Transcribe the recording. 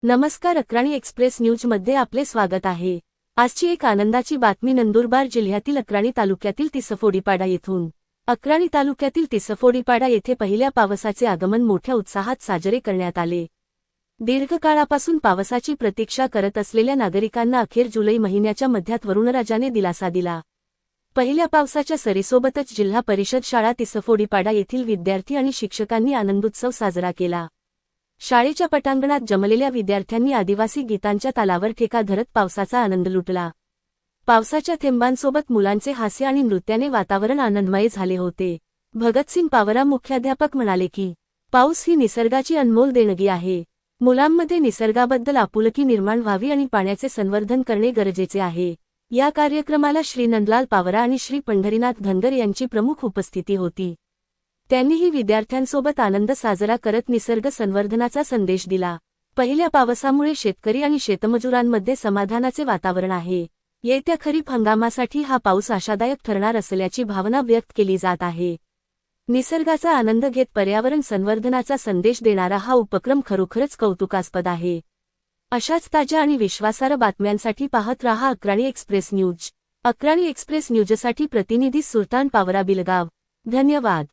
नमस्कार, अक्राणी एक्सप्रेस न्यूजमध्ये आपले स्वागत आहे। आजची एक आनंदाची बातमी नंदुरबार जिल्ह्यातील अक्राणी तालुक्यातील तिसफोडीपाडा येथून। अक्राणी तालुक्यातील तिसफोडीपाडा येथे पहिल्या पावसाचे आगमन मोठ्या उत्साहात साजरे करण्यात आले। दीर्घकाळापासून पावसाची प्रतीक्षा करत असलेल्या नागरिकांना अखेर जुलै महिन्याच्या मध्यात वरुणराजाने दिलासा दिला। पहिल्या पावसाच्या सरीसोबतच जिल्हा परिषद शाळा तिसफोडीपाडा येथील विद्यार्थी आणि शिक्षकांनी आनंदोत्सव साजरा केला। शाळेच्या पटांगणात जमलेल्या विद्यार्थ्यांनी आदिवासी गीतांच्या तालावर ठेका धरत पावसाचा आनंद लुटला। पावसाच्या थेंबांसोबत मुलांचे हास्य आणि नृत्याने वातावरण आनंदमय झाले होते। भगतसिंग पावरा मुख्याध्यापक म्हणाले की पाऊस ही निसर्गाची अनमोल देणगी आहे। मुलांमध्ये निसर्गाबद्दल आपुलकी निर्माण व्हावी आणि पाण्याचे संवर्धन करणे गरजेचे आहे। या कार्यक्रमाला श्री नंदलाल पावरा आणि श्री पंढरीनाथ धनगर यांची प्रमुख उपस्थिती होती। त्यांनीही विद्यार्थ्यांसोबत आनंद साजरा करत निसर्ग संवर्धनाचा संदेश दिला। पहिल्या पावसामुळे शेतकरी आणि शेतमजुरांमध्ये समाधानाचे वातावरण आहे। येत्या खरीप हंगामासाठी हा पाऊस आशादायक ठरणार असल्याची भावना व्यक्त केली जात आहे। निसर्गाचा आनंद घेत पर्यावरण संवर्धनाचा संदेश देणारा हा उपक्रम खरोखरच कौतुकास्पद आहे। अशाच ताज्या आणि विश्वासार्ह बातम्यांसाठी पाहत रहा Akrani express news. Akrani express न्यूजसाठी प्रतिनिधी सुलतान पावरा बिलगाव। धन्यवाद।